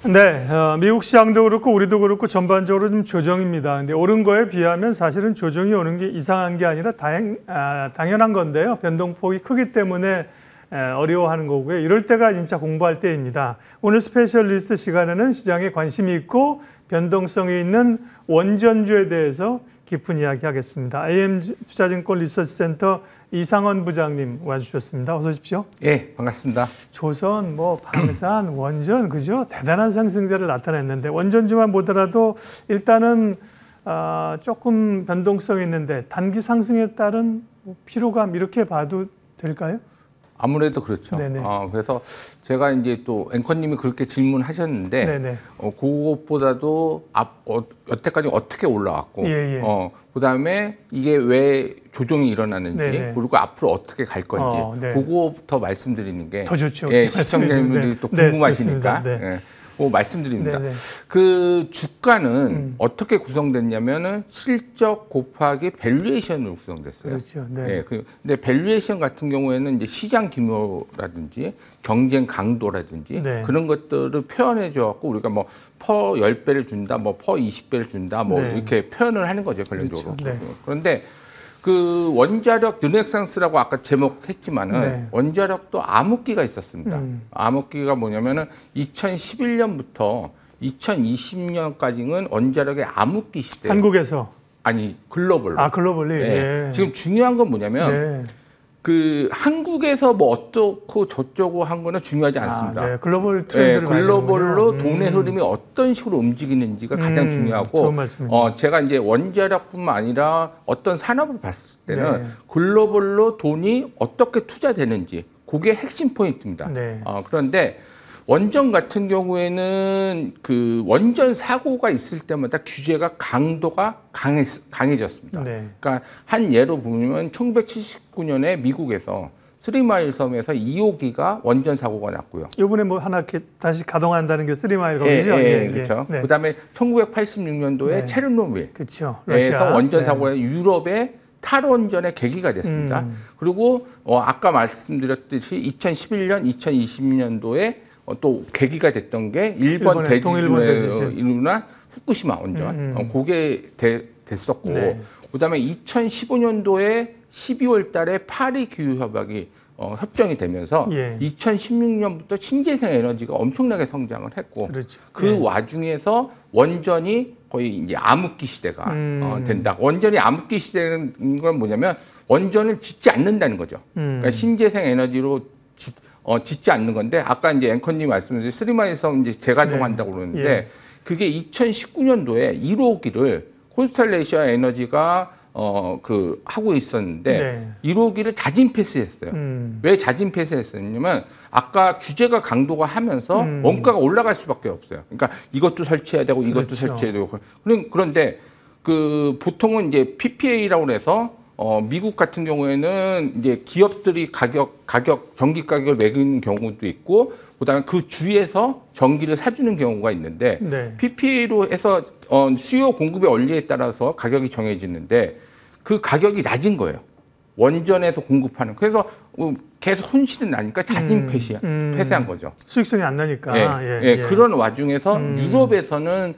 네, 미국 시장도 그렇고 우리도 그렇고 전반적으로 좀 조정입니다. 근데 오른 거에 비하면 사실은 조정이 오는 게 이상한 게 아니라 당연한 건데요. 변동폭이 크기 때문에 어려워하는 거고요. 이럴 때가 진짜 공부할 때입니다. 오늘 스페셜리스트 시간에는 시장에 관심이 있고 변동성이 있는 원전주에 대해서 깊은 이야기 하겠습니다. AM 투자증권 리서치센터 이상원 부장님 와주셨습니다. 어서 오십시오. 예, 반갑습니다. 조선, 방산, 원전, 그죠? 대단한 상승세를 나타냈는데 원전주만 보더라도 일단은 조금 변동성이 있는데 단기 상승에 따른 피로감 이렇게 봐도 될까요? 아무래도 그렇죠. 그래서 제가 이제 또 앵커님이 그렇게 질문하셨는데, 그것보다도 여태까지 어떻게 올라왔고, 그다음에 이게 왜 조정이 일어나는지, 그리고 앞으로 어떻게 갈 건지, 그거부터 말씀드리는 게 더 좋죠. 시청자님들이 또 궁금하시니까. 말씀드립니다. 그 주가는 어떻게 구성됐냐면은 실적 곱하기 밸류에이션으로 구성됐어요. 그렇죠. 근데 밸류에이션 같은 경우에는 이제 시장 규모라든지 경쟁 강도라든지 그런 것들을 표현해 줘 갖고 우리가 뭐 퍼 10배를 준다, 뭐 퍼 20배를 준다, 뭐 이렇게 표현을 하는 거죠, 결론적으로. 그런데 그 원자력 르네상스라고 아까 제목했지만은 원자력도 암흑기가 있었습니다. 암흑기가 뭐냐면은 2011년부터 2020년까지는 원자력의 암흑기 시대. 한국에서? 아니, 글로벌로. 글로벌리. 지금 중요한 건 뭐냐면 그 한국에서 뭐 어떻고 저쩌고 한 거는 중요하지 않습니다. 글로벌 트렌드를 글로벌로 돈의 흐름이 어떤 식으로 움직이는지가 가장 중요하고, 좋은 말씀입니다. 제가 이제 원자력뿐만 아니라 어떤 산업을 봤을 때는 글로벌로 돈이 어떻게 투자되는지 그게 핵심 포인트입니다. 그런데 원전 같은 경우에는 그 원전 사고가 있을 때마다 규제가 강도가 강해졌습니다. 그러니까 한 예로 보면 1979년에 미국에서 쓰리마일 섬에서 2호기가 원전 사고가 났고요. 이번에 뭐 하나 다시 가동한다는 게 쓰리마일 섬이죠? 그렇죠. 그다음에 1986년도에 체르노빌 그렇죠. 에서 원전 사고가 유럽의 탈원전의 계기가 됐습니다. 그리고 아까 말씀드렸듯이 2011년, 2020년도에 또 계기가 됐던 게 일본 대지진으로 일어난 후쿠시마 원전, 그게 됐었고, 그다음에 2015년도에 12월 달에 파리 기후 협약이 협정이 되면서 2016년부터 신재생 에너지가 엄청나게 성장을 했고, 그 와중에서 원전이 거의 이제 암흑기 시대가 된다. 원전이 암흑기 시대는 건 뭐냐면 원전을 짓지 않는다는 거죠. 그러니까 신재생 에너지로 짓지 않는 건데, 아까 이제 앵커님 말씀하신 쓰리마일 섬 이제 재가동한다고 그러는데, 그게 2019년도에 1호기를 콘스텔레이션 에너지가 하고 있었는데 1호기를 자진 폐쇄했어요. 왜 자진 폐쇄했었냐면 아까 규제가 강도가 하면서 원가가 올라갈 수밖에 없어요. 그러니까 이것도 설치해야 되고 이것도 설치해야 되고. 그런데 그 보통은 이제 PPA라고 해서 미국 같은 경우에는 이제 기업들이 전기 가격을 매기는 경우도 있고, 그다음에 그 주에서 전기를 사주는 경우가 있는데, PPA로 해서 수요 공급의 원리에 따라서 가격이 정해지는데 그 가격이 낮은 거예요. 원전에서 공급하는. 그래서 계속 손실이 나니까 자진 폐쇄한 거죠. 수익성이 안 나니까. 그런 와중에서 유럽에서는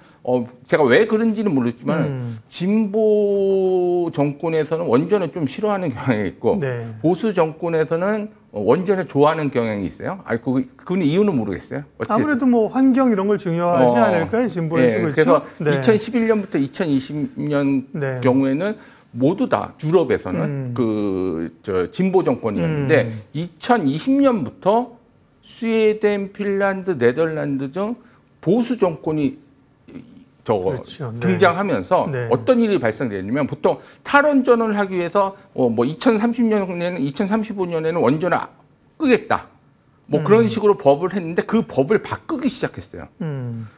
제가 왜 그런지는 모르지만 진보 정권에서는 원전을 좀 싫어하는 경향이 있고 보수 정권에서는 원전을 좋아하는 경향이 있어요. 그건 이유는 모르겠어요. 아무래도 뭐 환경 이런 걸 중요하지 않을까요? 진보에서. 그래서 2011년부터 2020년 경우에는 모두 다 유럽에서는 진보 정권이었는데 2020년부터 스웨덴, 핀란드, 네덜란드 등 보수 정권이 등장하면서 어떤 일이 발생되냐면, 보통 탈원전을 하기 위해서 뭐 2030년에는 2035년에는 원전을 끄겠다. 뭐 그런 식으로 법을 했는데 그 법을 바꾸기 시작했어요.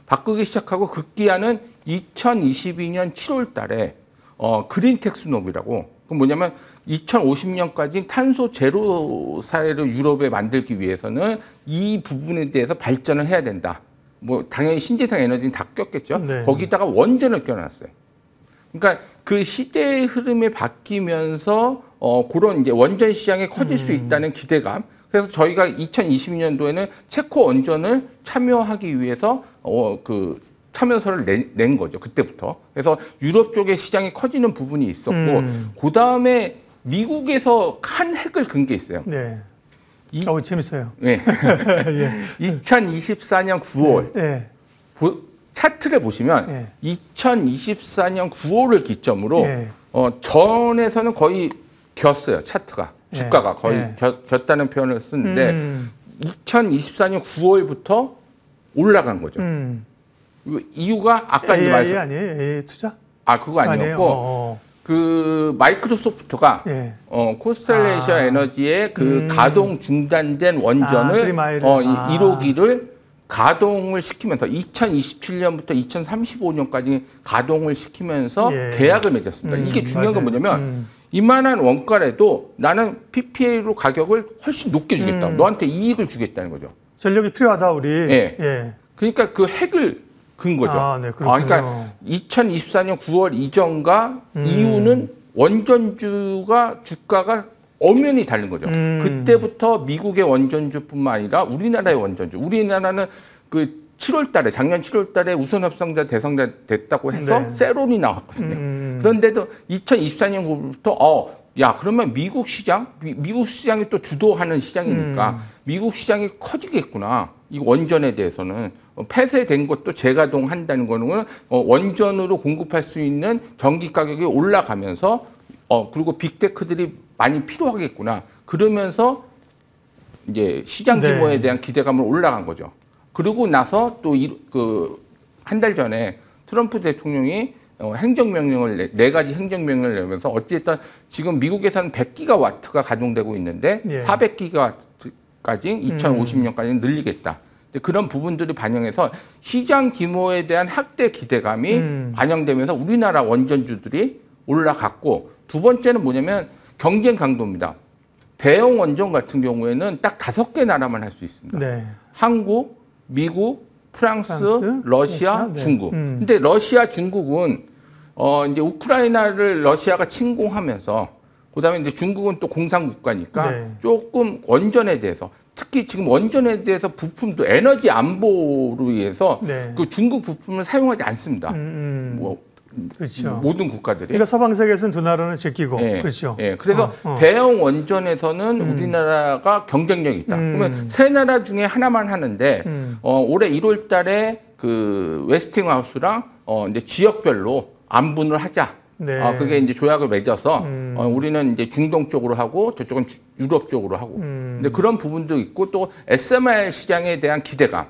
바꾸기 시작하고 급기야는 2022년 7월 달에 그린 텍스노비라고, 그 뭐냐면 2050년까지 탄소 제로 사회를 유럽에 만들기 위해서는 이 부분에 대해서 발전을 해야 된다. 뭐 당연히 신재생 에너지는 다 꼈겠죠. 거기다가 원전을 껴놨어요. 그러니까 그 시대의 흐름에 바뀌면서 그런 이제 원전 시장이 커질 수 있다는 기대감, 그래서 저희가 2022년도에는 체코 원전을 참여하기 위해서 그 참여서를 낸 거죠. 그때부터. 그래서 유럽 쪽에 시장이 커지는 부분이 있었고 그 다음에 미국에서 한 획을 긋은 게 있어요. 네. 재밌어요. 네. 예. 2024년 9월 예. 차트를 보시면 예. 2024년 9월을 기점으로 예. 전에서는 거의 겼어요. 차트가. 주가가 거의 예. 겼다는 표현을 쓰는데 2024년 9월부터 올라간 거죠. 이유가 아까 이제 AI 아니에요? AI 투자? 그거 아니었고 그 마이크로소프트가 코스텔레이션 에너지의 그 가동 중단된 원전을 1호기를 가동을 시키면서 2027년부터 2035년까지 가동을 시키면서 계약을 맺었습니다. 이게 중요한 건 뭐냐면 이만한 원가라도 나는 PPA로 가격을 훨씬 높게 주겠다. 너한테 이익을 주겠다는 거죠. 전력이 필요하다 우리. 예. 그러니까 그 핵을 근 거죠. 네, 그러니까 2024년 9월 이전과 이후는 원전주가 주가가 엄연히 다른 거죠. 그때부터 미국의 원전주뿐만 아니라 우리나라의 원전주. 우리나라는 그 7월 달에 작년 7월 달에 우선 협상자 대상자 됐다고 해서 세론이 나왔거든요. 그런데도 2024년부터 야, 그러면 미국 시장이 또 주도하는 시장이니까 미국 시장이 커지겠구나. 이 원전에 대해서는 폐쇄된 것도 재가동한다는 거는 원전으로 공급할 수 있는 전기 가격이 올라가면서 그리고 빅테크들이 많이 필요하겠구나. 그러면서 이제 시장 규모에 대한 기대감을 올라간 거죠. 그러고 나서 또 한 달 전에 트럼프 대통령이 행정명령을 네 가지 행정명령을 내면서 어찌됐든 지금 미국에서는 100기가와트가 가동되고 있는데 400기가와트까지 2050년까지 늘리겠다. 그런 부분들이 반영해서 시장 규모에 대한 확대 기대감이 반영되면서 우리나라 원전주들이 올라갔고 두 번째는 뭐냐면 경쟁 강도입니다. 대형 원전 같은 경우에는 딱 5개 나라만 할 수 있습니다. 한국, 미국, 프랑스, 러시아, 중국. 근데 러시아, 중국은 이제 우크라이나를 러시아가 침공하면서 그다음에 이제 중국은 또 공산국가니까 조금 원전에 대해서 특히 지금 원전에 대해서 부품도 에너지 안보로 위해서 그 중국 부품을 사용하지 않습니다. 그렇죠. 모든 국가들이. 그러니까 서방 세계에서는 두 나라는 제끼고. 그렇죠. 그래서 대형 원전에서는 우리나라가 경쟁력이 있다. 그러면 세 나라 중에 하나만 하는데 올해 1월 달에 그 웨스팅하우스랑 이제 지역별로 안분을 하자. 그게 이제 조약을 맺어서 우리는 이제 중동 쪽으로 하고 저쪽은 유럽 쪽으로 하고. 근데 그런 부분도 있고 또 SMR 시장에 대한 기대감.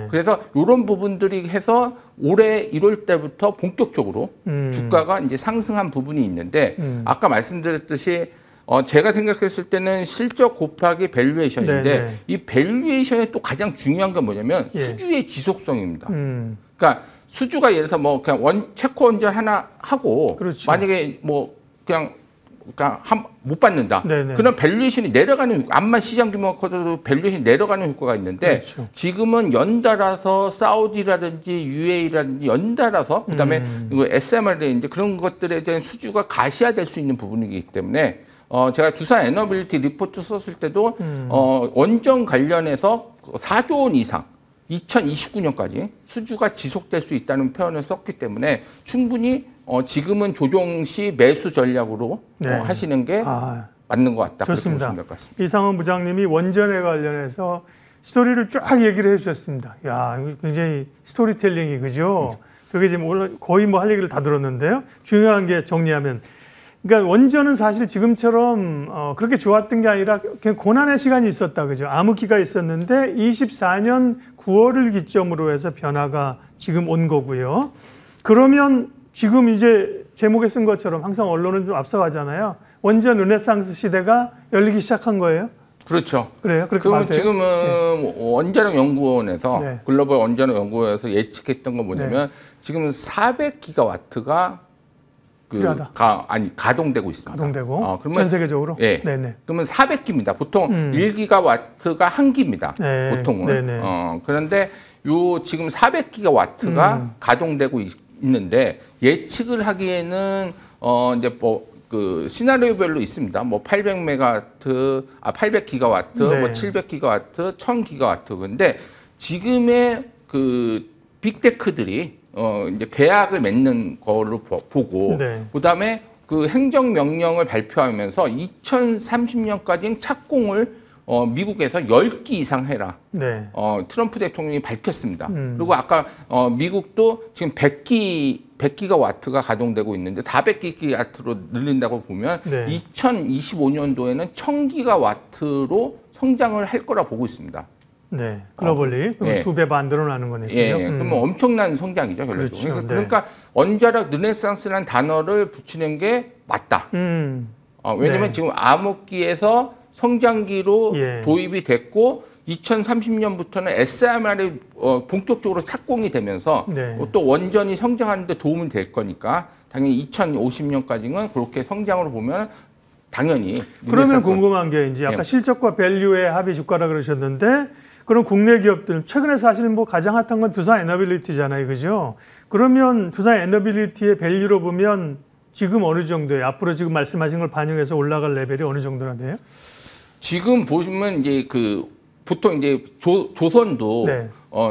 그래서 이런 부분들이 해서 올해 1월 달부터 본격적으로 주가가 이제 상승한 부분이 있는데 아까 말씀드렸듯이 제가 생각했을 때는 실적 곱하기 밸류에이션인데 이 밸류에이션의 또 가장 중요한 건 뭐냐면 수주의 지속성입니다. 그러니까 수주가 예를 들어서 뭐 그냥 체코 원전 하나 하고 만약에 뭐 그냥 못 받는다. 그럼 밸류에이션이 내려가는 암만 시장 규모가 커져도 밸류에이션이 내려가는 효과가 있는데 지금은 연달아서 사우디라든지 UAE라든지 연달아서 그다음에 SMR인데 그런 것들에 대한 수주가 가시화될 수 있는 부분이기 때문에 제가 두산 에너빌리티 리포트 썼을 때도 원전 관련해서 4조 원 이상 2029년까지 수주가 지속될 수 있다는 표현을 썼기 때문에 충분히 지금은 조정 시 매수 전략으로 하시는 게 맞는 것 같다. 좋습니다. 이상원 부장님이 원전에 관련해서 스토리를 쫙 얘기를 해주셨습니다. 야, 굉장히 스토리텔링이 그죠? 그게 지금 거의 뭐 할 얘기를 다 들었는데요. 중요한 게 정리하면 그러니까 원전은 사실 지금처럼 그렇게 좋았던 게 아니라 그냥 고난의 시간이 있었다. 그죠? 암흑기가 있었는데 24년 9월을 기점으로 해서 변화가 지금 온 거고요. 그러면 지금 이제 제목에 쓴 것처럼 항상 언론은 좀 앞서가잖아요. 원전 르네상스 시대가 열리기 시작한 거예요? 그렇죠. 그래요? 그렇게 그러면 지금은 원자력 연구원에서 글로벌 원자력 연구원에서 예측했던 건 뭐냐면 지금 400기가와트가 가동되고 있습니다. 가동되고 그러면 전 세계적으로? 네네. 그러면 400기입니다. 보통 1기가와트가 한 기입니다. 보통은. 그런데 요 지금 400기가와트가 가동되고 있는데 예측을 하기에는 이제 뭐 그 시나리오별로 있습니다. 뭐 800메가와트, 800기가와트, 네. 뭐 700기가와트, 1000기가와트. 근데 지금의 그 빅테크들이 이제 계약을 맺는 거를 보고 네. 그다음에 그 행정명령을 발표하면서 2030년까지는 착공을 미국에서 10기 이상 해라. 네. 트럼프 대통령이 밝혔습니다. 그리고 아까 미국도 지금 100기가와트가 가동되고 있는데 400기가와트로 늘린다고 보면 네. 2025년도에는 1000기가와트로 성장을 할 거라 보고 있습니다. 네. 글로벌리 예. 2배 반 늘어나는 거네요. 예, 그죠? 그러면 엄청난 성장이죠, 결론적으로. 그렇죠. 네. 그러니까 원자력 르네상스라는 단어를 붙이는 게 맞다. 왜냐면 네. 지금 암흑기에서 성장기로 예. 도입이 됐고 2030년부터는 SMR이 본격적으로 착공이 되면서 네. 또 원전이 성장하는 데 도움이 될 거니까 당연히 2050년까지는 그렇게 성장으로 보면 당연히 그러면 르네상스. 궁금한 게 이제 아까 예. 실적과 밸류의 합의 주가라 그러셨는데 그런 국내 기업들 최근에 사실 뭐 가장 핫한 건 두산 에너빌리티잖아요, 그죠? 그러면 두산 에너빌리티의 밸류로 보면 지금 어느 정도예요? 앞으로 지금 말씀하신 걸 반영해서 올라갈 레벨이 어느 정도나 돼요? 지금 보시면 이제 그 보통 이제 조선도 네.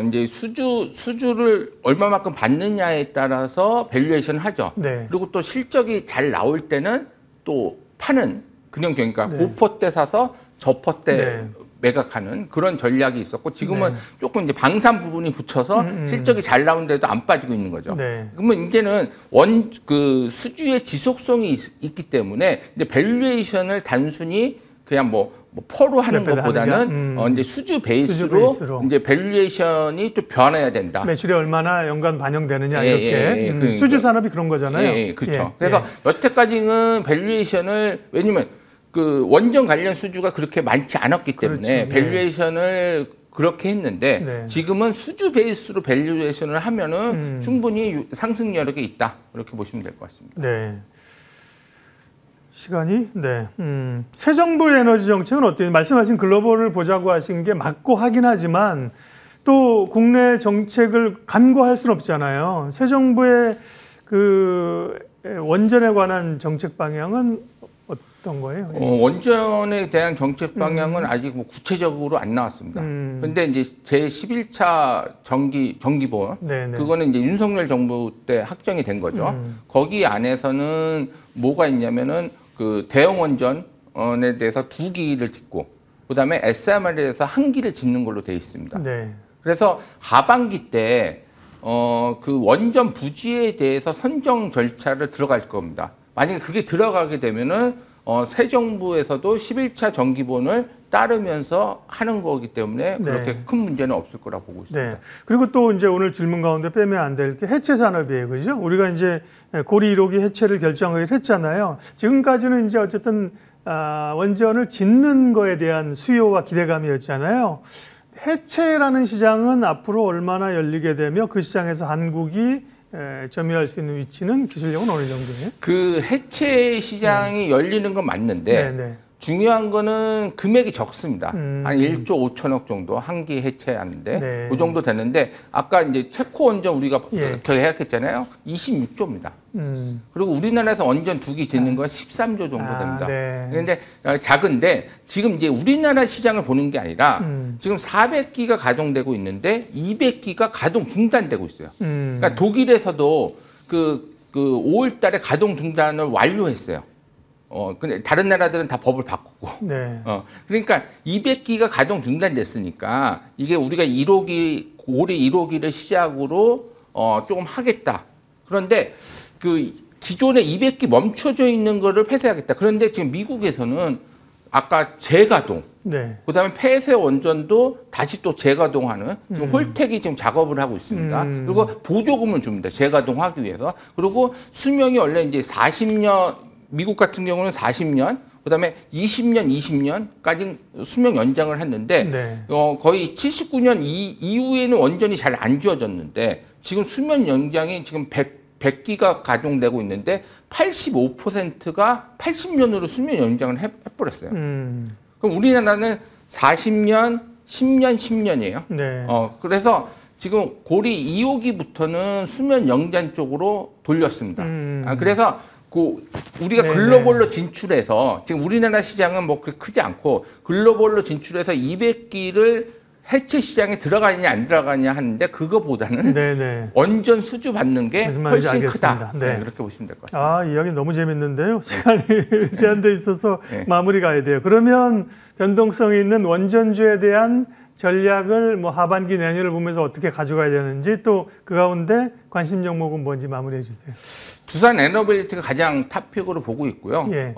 이제 수주를 얼마만큼 받느냐에 따라서 밸류에이션 하죠. 네. 그리고 또 실적이 잘 나올 때는 또 파는 그냥 그러니까 네. 고퍼 때 사서 저퍼 때 네. 매각하는 그런 전략이 있었고 지금은 네. 조금 이제 방산 부분이 붙여서 실적이 잘 나오는데도 안 빠지고 있는 거죠. 네. 그러면 이제는 그 수주의 지속성이 있기 때문에 이제 밸류에이션을 단순히 그냥 뭐 퍼로 하는 것보다는 이제 수주 베이스로 이제 밸류에이션이 좀 변해야 된다. 매출에 얼마나 연간 반영되느냐 예, 이렇게 예, 예. 그러니까. 수주 산업이 그런 거잖아요. 예, 그렇죠. 예, 그래서 예. 여태까지는 밸류에이션을 왜냐면 그 원전 관련 수주가 그렇게 많지 않았기 때문에 그렇지, 밸류에이션을 그렇게 했는데 네. 지금은 수주 베이스로 밸류에이션을 하면은 충분히 상승 여력이 있다. 이렇게 보시면 될 것 같습니다. 네. 시간이 새 정부의 에너지 정책은 어때요? 말씀하신 글로벌을 보자고 하신 게 맞고 하긴 하지만 또 국내 정책을 간과할 수는 없잖아요. 새 정부의 그 원전에 관한 정책 방향은 어떤 거예요? 원전에 대한 정책 방향은 아직 뭐 구체적으로 안 나왔습니다. 근데 이제 제 11차 정기본 네네. 그거는 이제 윤석열 정부 때 확정이 된 거죠. 거기 안에서는 뭐가 있냐면은 그 대형 원전에 대해서 2기를 짓고 그다음에 SMR에 대해서 1기를 짓는 걸로 돼 있습니다. 네. 그래서 하반기 때 그 원전 부지에 대해서 선정 절차를 들어갈 겁니다. 만약에 그게 들어가게 되면은 새 정부에서도 11차 정기본을 따르면서 하는 거기 때문에 그렇게 네. 큰 문제는 없을 거라 보고 있습니다. 네. 그리고 또 이제 오늘 질문 가운데 빼면 안 될 게 해체 산업이에요. 그죠? 우리가 이제 고리 1호기 해체를 결정을 했잖아요. 지금까지는 이제 어쨌든 원전을 짓는 거에 대한 수요와 기대감이었잖아요. 해체라는 시장은 앞으로 얼마나 열리게 되며 그 시장에서 한국이 점유할 수 있는 위치는 기술력은 어느 정도예요? 그 해체 시장이 열리는 건 맞는데 네네. 중요한 거는 금액이 적습니다. 한 1조 5천억 정도 한 기 해체하는데 네. 그 정도 되는데 아까 이제 체코 원전 우리가 예. 계약했잖아요. 26조입니다. 그리고 우리나라에서 원전 2기 짓는 건 13조 정도 됩니다. 네. 그런데 작은데 지금 이제 우리나라 시장을 보는 게 아니라 지금 400기가 가동되고 있는데 200기가 가동 중단되고 있어요. 그러니까 독일에서도 그 5월 달에 가동 중단을 완료했어요. 근데 다른 나라들은 다 법을 바꾸고. 네. 그러니까 200기가 가동 중단됐으니까 이게 우리가 1호기, 올해 1호기를 시작으로 조금 하겠다. 그런데 그 기존에 200기 멈춰져 있는 거를 폐쇄하겠다. 그런데 지금 미국에서는 아까 재가동, 네. 그다음에 폐쇄 원전도 다시 또 재가동하는 지금 홀텍이 지금 작업을 하고 있습니다. 그리고 보조금을 줍니다. 재가동하기 위해서. 그리고 수명이 원래 이제 40년 미국 같은 경우는 40년, 그다음에 20년, 20년까지 수명 연장을 했는데 네. 거의 79년 이후에는 원전이 잘 안 지어졌는데 지금 수명 연장이 지금 100기가 가동되고 있는데 85%가 80년으로 수명 연장을 해버렸어요. 그럼 우리나라는 40년, 10년, 10년이에요. 네. 그래서 지금 고리 2호기부터는 수면 연장 쪽으로 돌렸습니다. 그래서 우리가 네네. 글로벌로 진출해서 지금 우리나라 시장은 뭐 그렇게 크지 않고 글로벌로 진출해서 200기를 해체 시장에 들어가느냐 안 들어가느냐 하는데 그거보다는 네네. 원전 수주 받는 게 무슨 말인지 훨씬 알겠습니다. 크다. 네. 네, 그렇게 보시면 될 것 같습니다. 아, 이야기 너무 재밌는데요. 시간이 제한돼 있어서 네. 마무리 가야 돼요. 그러면 변동성이 있는 원전주에 대한 전략을 뭐 하반기 내년을 보면서 어떻게 가져가야 되는지 또 그 가운데 관심 종목은 뭔지 마무리해 주세요. 두산 에너빌리티가 가장 탑픽으로 보고 있고요. 예.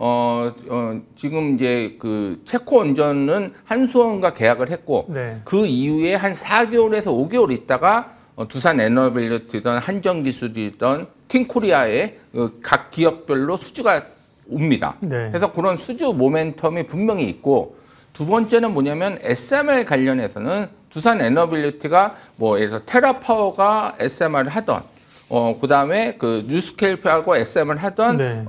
지금 이제 그 체코 원전은 한수원과 계약을 했고 네. 그 이후에 한 4개월에서 5개월 있다가 두산 에너빌리티든 한전기술이든 틴코리아의 각 기업별로 수주가 옵니다. 네. 그래서 그런 수주 모멘텀이 분명히 있고 두 번째는 뭐냐면 SMR 관련해서는 두산 에너빌리티가 뭐 예를 들어서 테라파워가 SMR을 하던 그다음에 그 뉴스케일프하고 SM을 하던 네.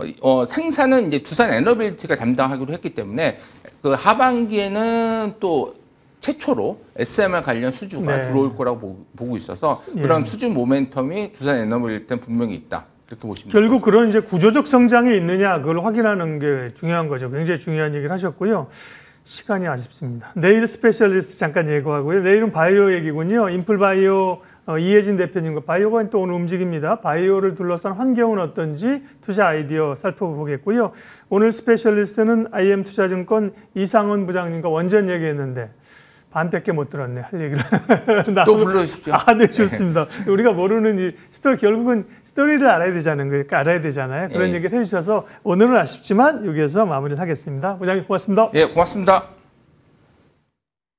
생산은 이제 두산 에너빌리티가 담당하기로 했기 때문에 그 하반기에는 또 최초로 SMR 관련 수주가 네. 들어올 거라고 보고 있어서 예. 그런 수주 모멘텀이 두산 에너빌리티는 분명히 있다. 이렇게 보시면 결국 그런 이제 구조적 성장이 있느냐 그걸 확인하는 게 중요한 거죠. 굉장히 중요한 얘기를 하셨고요. 시간이 아쉽습니다. 내일 스페셜리스트 잠깐 예고하고요. 내일은 바이오 얘기군요. 인플바이오 이혜진 대표님과 바이오가 또 오늘 움직입니다. 바이오를 둘러싼 환경은 어떤지 투자 아이디어 살펴보겠고요. 오늘 스페셜리스트는 IM투자증권 이상원 부장님과 원전 얘기했는데 반밖에 못 들었네. 할 얘기를. 또 불러주십시오. 아, 네, 좋습니다. 우리가 모르는 이 스토리, 결국은 스토리를 알아야 되잖아요. 그러니까 알아야 되잖아요. 그런 예. 얘기를 해주셔서 오늘은 아쉽지만 여기에서 마무리를 하겠습니다. 부장님 고맙습니다. 예, 고맙습니다.